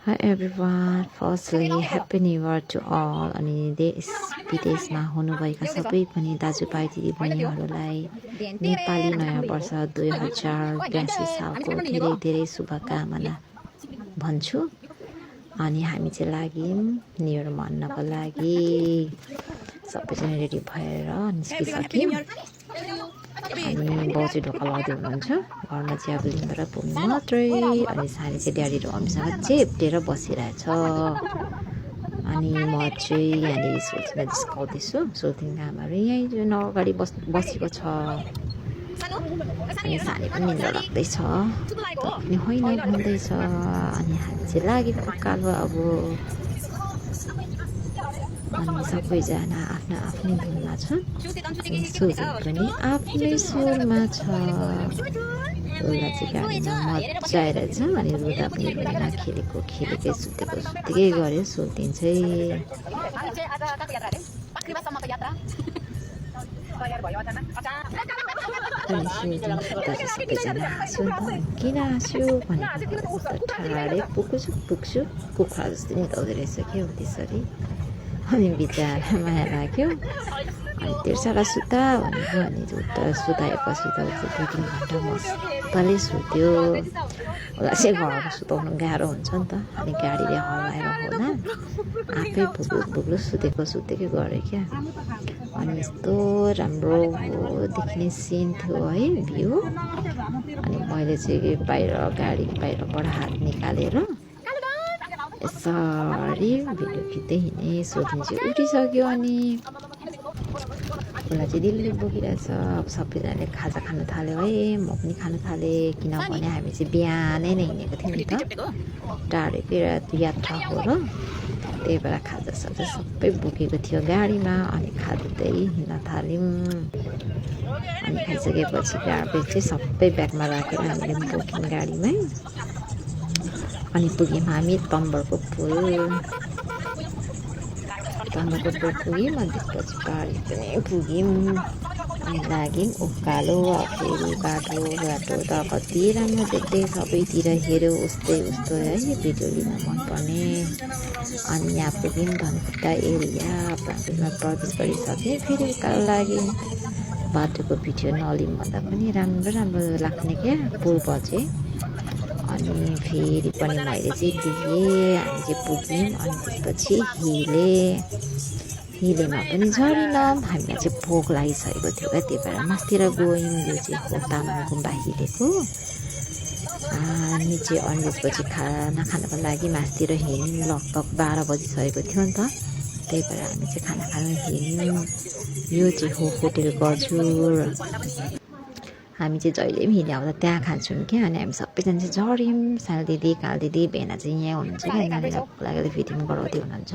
Hi everyone, firstly happy new year to all अनि देश विदेशमा हुनुभएका सबै पनि दाजुभाइ दिदीबहिनीहरूलाई नेपाली नयाँ वर्ष 2082 सालको धेरै धेरै शुभकामना भन्छु। अनि हामी चाहिँ लाग्यौं न्यू इयर मनाउनको लागि सबैजना रेडी भएर निस्किसक्यौं। अनि बाउजी ढोका लाउँदै हुनुहुन्छ, घरमा चिया लिएर पुग्नु मात्रै। अनि सानी चाहिँ ड्याडी र मम्मीसँग चेप्टेर बसिरहेछ। अनि म चाहिँ यहाँनिर सोल्टिङमा जिस्काउँदैछु। सोल्टिङको आमाहरू यहीँ जुन अगाडि बसेको छ। अनि सानी पनि निन्द्रा लाग्दैछ, पनि होइन भन्दैछ। अनि हामी चाहिँ लाग्यौँ उकालो अब। अनि सबैजना आफ्नो आफ्नै धुनमा छन्। सोल्टिङ पनि आफ्नै सुरमा छ। उसलाई चाहिँ गाडीमा मजा आइरहेछ। अनि रुदा पनि रुँदैन, खेलेकै सुतेकै गऱ्यो सोल्टिङ चाहिँ। अनि सोल्टिङ सुत्दा चाहिँ सबैजना हाँस्यो नि त। किन हाँस्यो भनेको उता ठाडै पुग्छु कुखुरा जस्तै निदाउँदो रहेछ क्या हो त्यसरी। अनि बिचरा माया लाग्यो। अनि तेर्साला सुता भनेको। अनि उता सुताएपछि त 2-3 घन्टा मजाले सुत्यो। उसलाई चाहिँ घरमा सुताउनु गाह्रो हुन्छ नि त। अनि गाडीले हल्लाएर होला आफै भुग्लु सुतेकै गऱ्यो क्या। अनि यस्तो राम्रो देखिने सिन थियो है, भ्यू। अनि मैले चाहिँ गाडी बाहिरबाट हात निकालेर यसरी भिडियो खिच्दै हिँडेँ। सोल्टिङ चाहिँ उठिसक्यो। अनि उसलाई चाहिँ दिल्ली बोकिरहेछ। अब सबैजनाले खाजा खानु थाल्यो है, म पनि खानु थालेँ। किनभने हामी चाहिँ बिहानै नै हिँडेको थियौँ नि त, टाढेकै यात्रा हो र। त्यही भएर खाजासाजा सबै बोकेको थियो गाडीमा। अनि खाँदै हिँड्न थाल्यौँ। अनि खाइसकेपछि गार्बेज चाहिँ सबै ब्यागमा राखेर हामीले बोक्यौँ गाडीमै। अनि पुग्यौँ हामी तम्बरको पुल पुग्यौँ। अनि त्यसपछि पारी पनि पुग्यौँ। अनि लाग्यौँ उकालो। फेरि बाटो त कति राम्रो देख्दै सबैतिर हेऱ्यो उस्तै है, भिडियो लिन मनपर्ने। अनि यहाँ पुग्यौँ धनकुटा एरिया, प्राङ्गणमा प्रवेश गरिसक्यौँ। फेरि उकालो लाग्यौँ। बाटोको भिडियो नलिउँ भन्दा पनि राम्रो लाग्ने क्या, पुल बजे। अनि फेरि पनि मैले चाहिँ दिएँ। हामी चाहिँ पुग्यौँ। अनि त्यसपछि हिलेमा पनि झरेनौँ। हामीलाई चाहिँ भोक लागिसकेको थियो क्या, त्यही भएर मास्तिर गयौँ। यो चाहिँ हो तामाङ गुम्बा हिलेको। अनि चाहिँ अनि त्यसपछि खाना खानको लागि मास्तिर हिँड्यौँ। लगभग 12 बजिसकेको थियो नि त, त्यही भएर हामी चाहिँ खाना खान हिँड्यौँ। यो चाहिँ हो होटेल गजुर। हामी चाहिँ जहिले पनि हिँड्ने आउँदा त्यहाँ खान्छौँ क्या। अनि हामी सबैजना चाहिँ झऱ्यौँ। सानो दिदी, काल दिदी, भेना चाहिँ यहाँ हुनुहुन्छ क्या, नानीलाई भोक लागेर फिटिङ गराउँदै हुनुहुन्छ।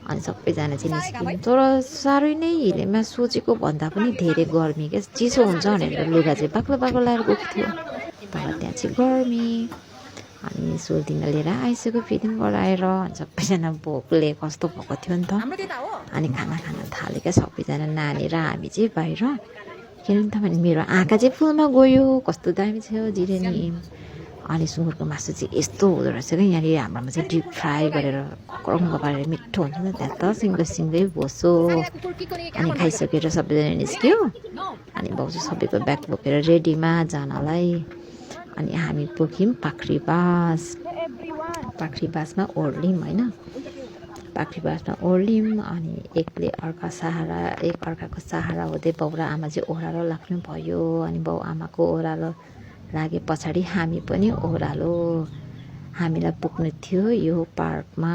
अनि सबैजना चाहिँ निस्क्यौँ। तर साह्रै नै हिलेमा सोचेको भन्दा पनि धेरै गर्मी क्या, चिसो हुन्छ भनेर लुगा चाहिँ बाक्लो लगाएर गएको थियो, तर त्यहाँ चाहिँ गर्मी। अनि सोल्टिङलाई लिएर आइसक्यो फिटिङ गराएर। अनि सबैजना भोकले कस्तो भएको थियो नि त। अनि खाना खान थाल्यो क्या सबैजना, नानी र हामी चाहिँ बाहिर। किनभने मेरो आँखा चाहिँ फुलमा गयो, कस्तो दामी थियो जिरेनियम। अनि सुँगुरको मासु चाहिँ यस्तो हुँदो रहेछ क्या यहाँनिर। हाम्रोमा चाहिँ डिप फ्राई गरेर क्रङ्ग पारेर मिठो हुन्छ नि, त्यहाँ त सिङ्गै बोसो। अनि खाइसकेर सबैजना निस्क्यो। अनि बाउजू सबैको ब्याग बोकेर रेडीमा जानलाई। अनि हामी पुग्यौँ पाख्रीबासमा ओर्ल्यौँ होइन। पाख्रीबासमा ओर्ल्यौँ। अनि एक अर्काको सहारा हुँदै बाउ र आमा चाहिँ ओह्रालो लाग्नु भयो। अनि बाउ आमाको ओह्रालो लागे पछाडि हामी पनि ओह्रालो। हामीलाई पुग्नु थियो यो पार्कमा,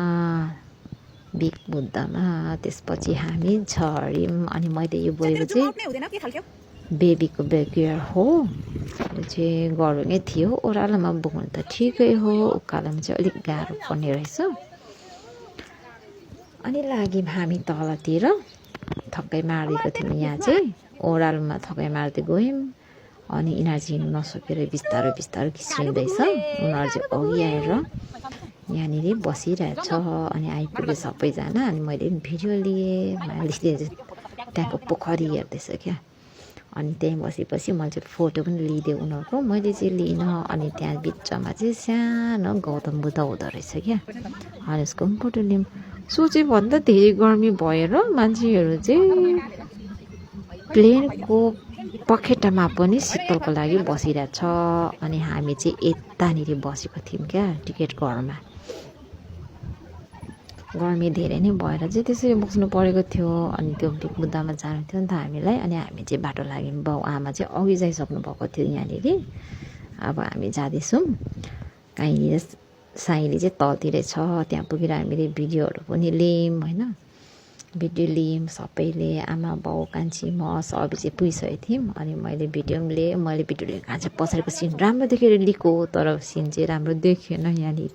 बिग बुद्धमा। त्यसपछि हामी झऱ्यौँ। अनि मैले यो बोलेको चाहिँ बेबीको बेबियर हो। यो चाहिँ गरुङै थियो। ओह्रालोमा बोक्नु त ठिकै हो, उकालोमा चाहिँ अलिक गाह्रो पर्ने रहेछ। अनि लाग्यौँ हामी तलतिर। थक्कै मारिदिएको थियौँ यहाँ चाहिँ, ओह्रालोमा थक्कै मार्दै गयौँ। अनि यिनीहरू चाहिँ हिँड्नु नसकेर बिस्तारो खिच्रिँदैछ। उनीहरू चाहिँ अघि आएर यहाँनिर बसिरहेछ। अनि आइपुग्यो सबैजना। अनि मैले पनि भिडियो लिएँ। त्यहाँको पोखरी हेर्दैछ क्या, अनि त्यहीँ बसेपछि मैले चाहिँ फोटो पनि लिइदिएँ उनीहरूको। मैले चाहिँ लिइनँ। अनि त्यहाँ बिचमा चाहिँ सानो गौतम बुद्ध हुँदो रहेछ क्या। अनि उसको पनि फोटो लियौँ। सोचेभन्दा धेरै गर्मी भएर मान्छेहरू चाहिँ प्लेनको पखेटामा पनि शीतलको लागि बसिरहेछ। अनि हामी चाहिँ यतानिर बसेको थियौँ क्या टिकटको घरमा। गर्मी धेरै नै भएर चाहिँ त्यसरी बस्नु परेको थियो। अनि त्यो बिग बुद्धमा जानु थियो नि त हामीलाई। अनि हामी चाहिँ बाटो लाग्यौँ। बाउ आमा चाहिँ अघि जाइसक्नु भएको थियो यहाँनिर। अब हामी जाँदैछौँ। कहीँनिर साइली चाहिँ तलतिरै छ। त्यहाँ पुगेर हामीले भिडियोहरू पनि लियौँ होइन। भिडियो लियौँ सबैले, आमा बाउ कान्छी म सबै चाहिँ पुगिसकेको थियौँ। अनि मैले भिडियो पनि लिएँ। मैले भिडियो लिएको चाहिँ पछाडिको सिन राम्रो देखेर लिएको, तर सिन चाहिँ राम्रो देखिएन यहाँनिर।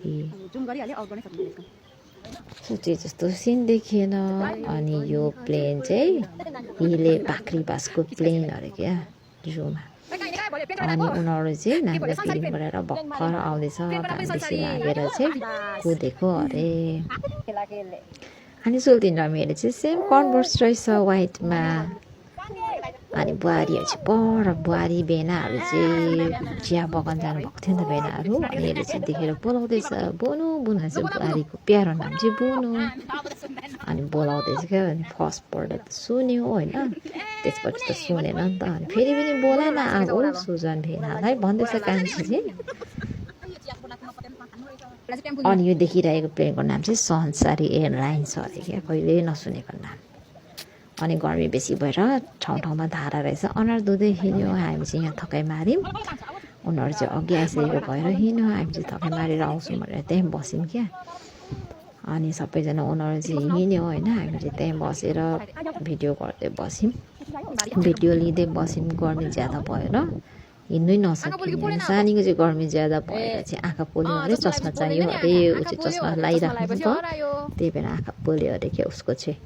सोचे जस्तो सिन देखिएन। अनि यो प्लेन चाहिँ हिले पाख्रीबासको प्लेन अरे क्या जुमा। अनि उनीहरू चाहिँ नानीलाई फिलिङ गरेर भर्खर आउँदैछ। घाम बेसी लागेर चाहिँ कुदेको अरे। अनि सोल्टिन र मेरो चाहिँ सेम कन्भर्स रहेछ वाइटमा। अनि बुहारीहरू चाहिँ पर बुहारी बेनाहरू चाहिँ चिया बगान जानुभएको थियो नि त बेनाहरू। अनि यसले चाहिँ देखेर बोलाउँदैछ बोनु बोनु चाहिँ बुहारीको प्यारो नाम चाहिँ बोनु। अनि बोलाउँदैछ क्या। अनि फर्स्टपल्ट त सुन्यो होइन, त्यसपछि त सुनेन नि त। अनि फेरि पनि बोला न आगो सुजन भेनालाई भन्दैछ कान्छीले। अनि यो देखिरहेको प्लेनको नाम चाहिँ संसारी एयरलाइन्स अरे क्या, कहिले नसुनेको नाम। अनि गर्मी बेसी भएर ठाउँ ठाउँमा धारा रहेछ। अनुहार धुँदै हिँड्यो। हामी चाहिँ यहाँ थकाइ माऱ्यौँ। उनीहरू चाहिँ अघि आइसकेको भएर हिँड्यो। हामी चाहिँ थकाइ मारेर आउँछौँ भनेर त्यहीँ बस्यौँ क्या। अनि सबैजना उनीहरू चाहिँ हिँड्यो होइन। हामी चाहिँ त्यहीँ बसेर भिडियो गर्दै बस्यौँ। भिडियो लिँदै बस्यौँ। गर्मी ज्यादा भएर हिँड्नै नसक्यौँ। सानीको चाहिँ गर्मी ज्यादा भएर चाहिँ आँखा पोल्यो अरे, चस्मा चाहियो अरे। ऊ चाहिँ चस्मा लगाइराख्नु त, त्यही भएर आँखा पोल्यो अरे क्या उसको चाहिँ।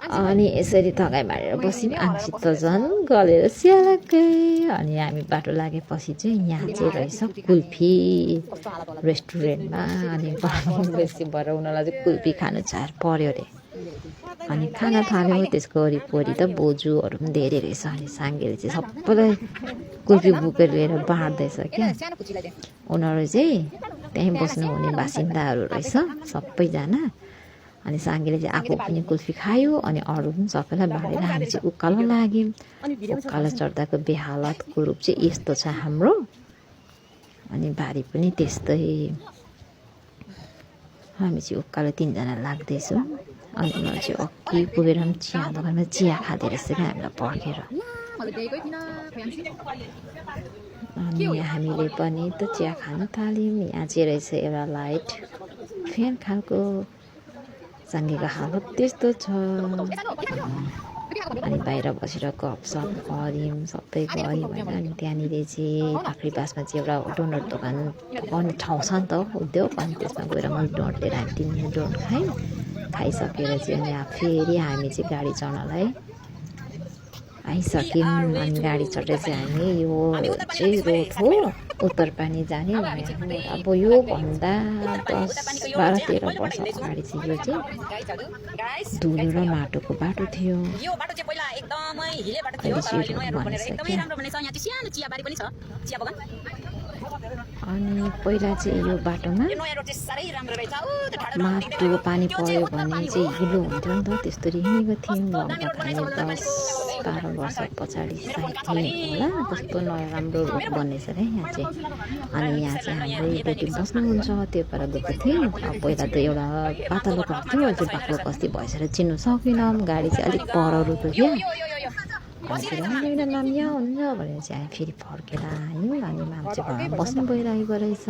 अनि यसरी थकाइ मारेर बस्यौँ। आँखी त झन् गलेर स्यालक्कै। अनि हामी बाटो लागेपछि चाहिँ यहाँ चाहिँ रहेछ कुल्फी रेस्टुरेन्टमा। अनि गर्मी बेसी भएर उनीहरूलाई चाहिँ कुल्फी खानु चार पर्यो अरे। अनि खाना थाल्यो। त्यसको वरिपरि त बोजूहरू पनि धेरै रहेछ। अनि साङ्गेले चाहिँ सबैलाई कुल्फी बोकेर लिएर बाँड्दैछ क्या। उनीहरू चाहिँ त्यहीँ बस्नुहुने बासिन्दाहरू रहेछ सबैजना। अनि साङ्गेले चाहिँ आफू पनि कुल्फी खायो। अनि अरू पनि सबैलाई बाँडेर हामी चाहिँ उकालो लाग्यौँ। उकालो चढ्दाको बेहालतको रूप चाहिँ यस्तो छ हाम्रो। अनि भारी पनि त्यस्तै। हामी चाहिँ उकालो 3 जना लाग्दैछौँ। अनि उनीहरू चाहिँ अघि पुगेर पनि चिया दोकानमा चिया खाँदो रहेछ क्या हामीलाई पर्खेर। अनि हामीले पनि त चिया खान थाल्यौँ। यहाँ चाहिँ रहेछ एउटा लाइट फ्यान खालको। साङ्गेको हालत त्यस्तो छ। अनि बाहिर बसेर गफसफ गऱ्यौँ, सबै गऱ्यौँ होइन। अनि त्यहाँनिर चाहिँ पाख्रीबासमा चाहिँ एउटा डोनट दोकान पकाउने ठाउँ छ नि त उद्योग। अनि त्यसमा गएर मैले डोनट लिएर हामी 3 दिन डोनट खायौँ। खाइसकेर चाहिँ अनि फेरि हामी चाहिँ गाडी चढ्नलाई आइसक्यौँ। अनि गाडी चढेर चाहिँ हामी यो चाहिँ रोड हो उत्तरपानी जाने भनेर। अब योभन्दा 10-12-13 वर्ष अगाडि चाहिँ यो चाहिँ धुलो र माटोको बाटो थियो। अनि पहिला चाहिँ यो बाटोमा माटोको पानी पऱ्यो भने चाहिँ हिलो हुन्थ्यो नि त, त्यस्तरी हिँडेको थियौँ। लगभग हामी 10-12 वर्ष पछाडि सायद होला कस्तो नराम्रो रोड बन्नेछ अरे यहाँ चाहिँ। अनि यहाँ चाहिँ हाम्रो बेटी बस्नुहुन्छ, त्यो पारा गएको थियौँ। अब पहिला त एउटा पातलो घर थियो, अहिले चाहिँ बाक्लो कस्ती भएछ चिन्नु सकेनौँ। गाडी चाहिँ अलिक पर रोको थियो। अनि चाहिँ एउटा माम यहाँ हुनुहुन्छ भनेर चाहिँ हामी फेरि फर्केर आयौँ। अनि माम चाहिँ घरमा बस्नु गइरहेको रहेछ।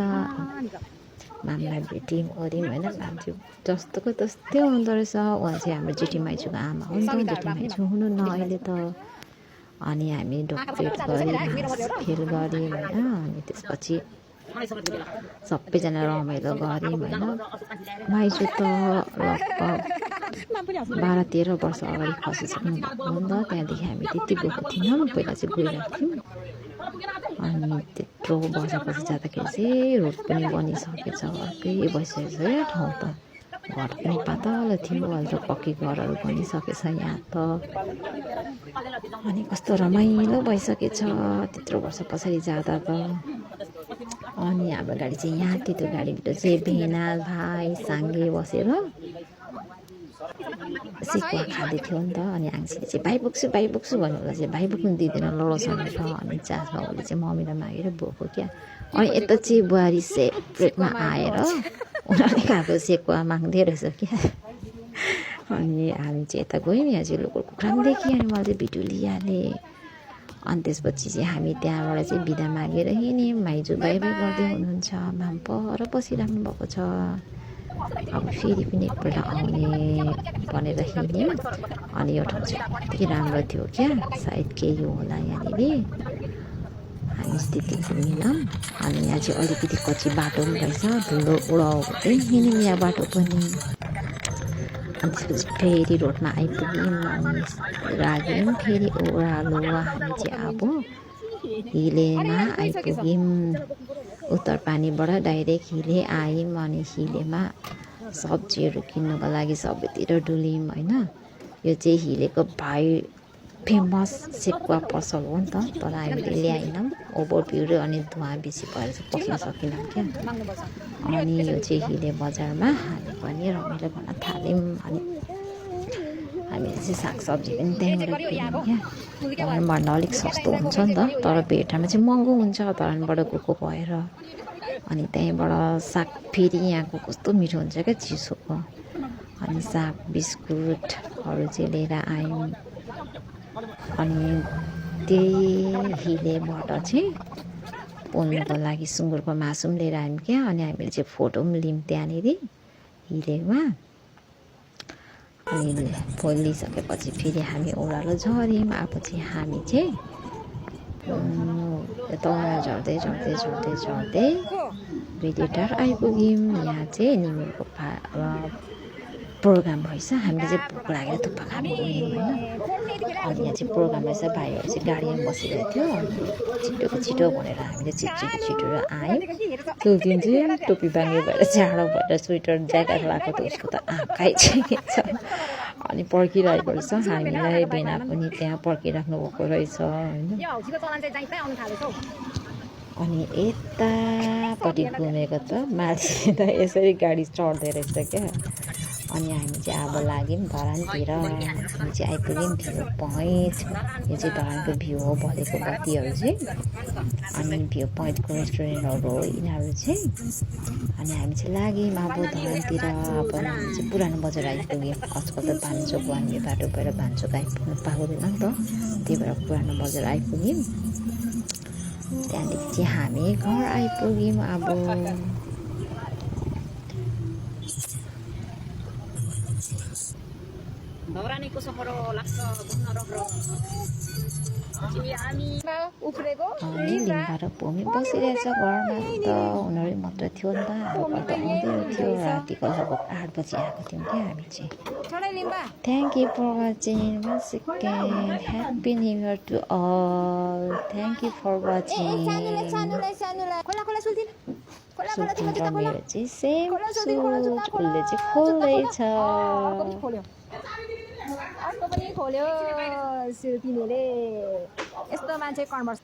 मामलाई भेट्यौँ ओऱ्यौँ होइन। माम चाहिँ जस्तोको त्यस्तै हुँदो रहेछ। उहाँ चाहिँ हाम्रो जेठी माइजूको आमा हो नि त, जेठी माइजू हुनु न अहिले त। अनि हामी डकपेट गऱ्यौँ, खेल गऱ्यौँ होइन। अनि त्यसपछि सबैजना रमाइलो गऱ्यौँ होइन। माइजू त लगभग 12-13 वर्ष अगाडि खसिसक्नु भएको हो नि त। त्यहाँदेखि हामी त्यति गएको थिएनौँ, पहिला चाहिँ गइरहेको थियौँ। अनि त्यत्रो वर्षपछि जाँदाखेरि चाहिँ रोड पनि बनिसकेछ, अर्कै भइसकेको छ क्या ठाउँ त। घर पनि पातलो थियो, अहिले त पक्की घरहरू बनिसकेछ यहाँ त। अनि कस्तो रमाइलो भइसकेछ त्यत्रो वर्ष पछाडि जाँदा त। अनि हाम्रो गाडी चाहिँ यहाँ थियो, त्यो गाडीभित्र चाहिँ भेनाल भाइ साङ्गे बसेर सेकुवा खाँदै थियो नि त। अनि आङ्सीले चाहिँ भाइ बोक्छु भन्नु होला, चाहिँ भाइ बोक्नु दिँदैन लडोसँग छ। अनि चास बाबुले चाहिँ मम्मीलाई मागेर बोक्यो क्या। अनि यता चाहिँ बुहारी सेपरेटमा आएर उनीहरूले खाएको सेकुवा माग्दै रहेछ क्या। अनि हामी चाहिँ यता गयौँ, यहाँ चाहिँ लोकल कुखुरा पनि देखियो। अनि मलाई चाहिँ भिडियो लिइहालेँ। अनि त्यसपछि चाहिँ हामी त्यहाँबाट चाहिँ बिदा मागेर हिँड्यौँ। माइजू बाई बाई गर्दै हुनुहुन्छ, माम पर बसिराख्नु भएको छ। अब फेरि पनि एकपल्ट आउने भनेर हिँड्यौँ। अनि यो ठाउँ चाहिँ कति राम्रो थियो क्या, सायद केही होला यहाँनिर। हामी त्यति घुमिनौँ। अनि यहाँ चाहिँ अलिकति कच्ची बाटो पनि रहेछ, धुलो उडाउँदै हिँड्यौँ यहाँ बाटो पनि। अनि त्यसपछि फेरि रोडमा आइपुग्यौँ। अनि लाग्यौँ फेरि ओह्रालो। हामी चाहिँ अब हिलेमा आइपुग्यौँ। उत्तर पानीबाट डाइरेक्ट हिले आयौँ। अनि हिलेमा सब्जीहरू किन्नुको लागि सबैतिर डुल्यौँ होइन। यो चाहिँ हिलेको भाइ फेमस सेकुवा पसल हो नि त, तर हामीले ल्याएनौँ। ओभरभ्यू र अनि धुवा बेसी भएर चाहिँ पस्न सकेनौँ क्या। अनि यो चाहिँ हिले बजारमा हामी पनि रमाइलो गर्न थाल्यौँ। अनि हामीले चाहिँ सागसब्जी पनि त्यहीँबाट किन्यौँ क्या। धरानभन्दा अलिक सस्तो हुन्छ नि त, तर भेटामा चाहिँ महँगो हुन्छ धरानबाट गएको भएर। अनि त्यहीँबाट साग फेरि यहाँको कस्तो मिठो हुन्छ क्या चिसोको। अनि साग बिस्कुटहरू चाहिँ लिएर आयौँ। अनि त्यही हिलेबाट चाहिँ पोल्नुको लागि सुँगुरको मासु पनि लिएर आयौँ क्या। अनि हामीले चाहिँ फोटो पनि लियौँ त्यहाँनिर हिलेमा। अनि पोलिसकेपछि फेरि हामी ओह्रालो झऱ्यौँ। अब चाहिँ हामी चाहिँ तल झर्दै भेटेटार आइपुग्यौँ। यहाँ चाहिँ निमुरको प्रोग्राम रहेछ। हामीले चाहिँ भोक लागेर थुक्पा खानु गयौँ होइन। अनि यहाँ चाहिँ प्रोग्राम रहेछ, भाइहरू चाहिँ गाडीमा बसिरहेको थियो। छिटोको छिटो भनेर हामीले छिटो आयौँ। त्यो दिन चाहिँ टोपी बाङ्गे भएर जाडो भएर स्वेटर ज्याकेट लगाएको त उसको त आँखै छ। अनि पर्खिरहेको रहेछ हामीलाई। बेना पनि त्यहाँ पर्खिराख्नु भएको रहेछ होइन। अनि यतापट्टि घुमेको त मान्छे त यसरी गाडी चढ्दो रहेछ क्या। अनि हामी चाहिँ अब लाग्यौँ धरानतिर। हामी चाहिँ आइपुग्यौँ भ्यू पोइन्ट। यो चाहिँ धरानको भ्यू हो, भलेको बत्तीहरू चाहिँ। अनि भ्यू पोइन्टको रेस्टुरेन्टहरू हो यिनीहरू चाहिँ। अनि हामी चाहिँ लाग्यौँ अब धरानतिर। अब हामी चाहिँ पुरानो बजार आइपुग्यौँ। आजकल त भान्चोक भन्ने बाटो भएर भान्चोक आइपुग्नु पाउँदैन नि त, त्यही भएर पुरानो बजार आइपुग्यौँ। त्यहाँदेखि चाहिँ हामी घर आइपुग्यौँ अब। धरानीको सहर लाग्छ घुम्न राम्रो। अनि लिम्बा र भूमि बसिरहेछ घरमा त। उनीहरू मात्र थियो नि त, हाम्रो त आउँदै थियो। रातिको लगभग 8 बजी आएको थियौँ क्या हामी चाहिँ। Thank you for watching once again. Happy new year to all. Thank you for watching. सुल्तिन र मेरो चाहिँ सेम सुट, उसले चाहिँ खोल्दैछ। अर्को पनि खोल्यो सुल्तिनेले। यस्तो मान्छे कन्भर्स